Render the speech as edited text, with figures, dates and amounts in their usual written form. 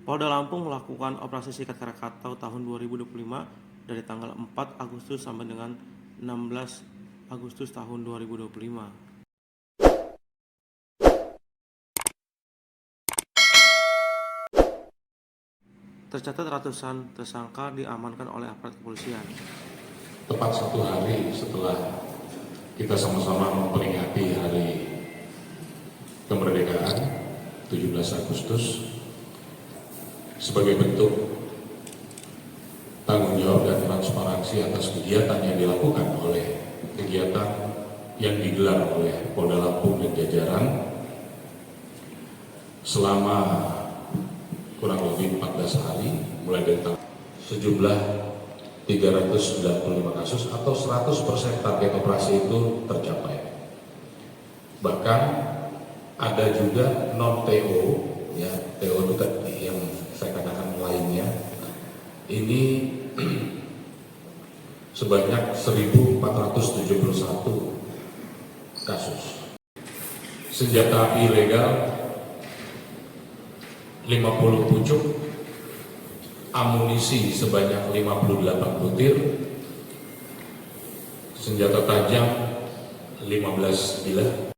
Polda Lampung melakukan operasi Sikat Krakatau tahun 2025 dari tanggal 4 Agustus sampai dengan 16 Agustus tahun 2025. Tercatat ratusan tersangka diamankan oleh aparat kepolisian. Tepat satu hari setelah kita sama-sama memperingati hari kemerdekaan 17 Agustus sebagai bentuk tanggung jawab dan transparansi atas kegiatan yang dilakukan oleh kegiatan yang digelar oleh Polda Lampung dan jajaran selama kurang lebih 14 hari mulai dari sejumlah 395 kasus atau 100% target operasi itu tercapai. Bahkan ada juga non-TO, ya, TO itu tadi yang saya katakan lainnya, ini sebanyak 1.471 kasus. Senjata api ilegal 50 pucuk, amunisi sebanyak 58 butir, senjata tajam 15 bilah.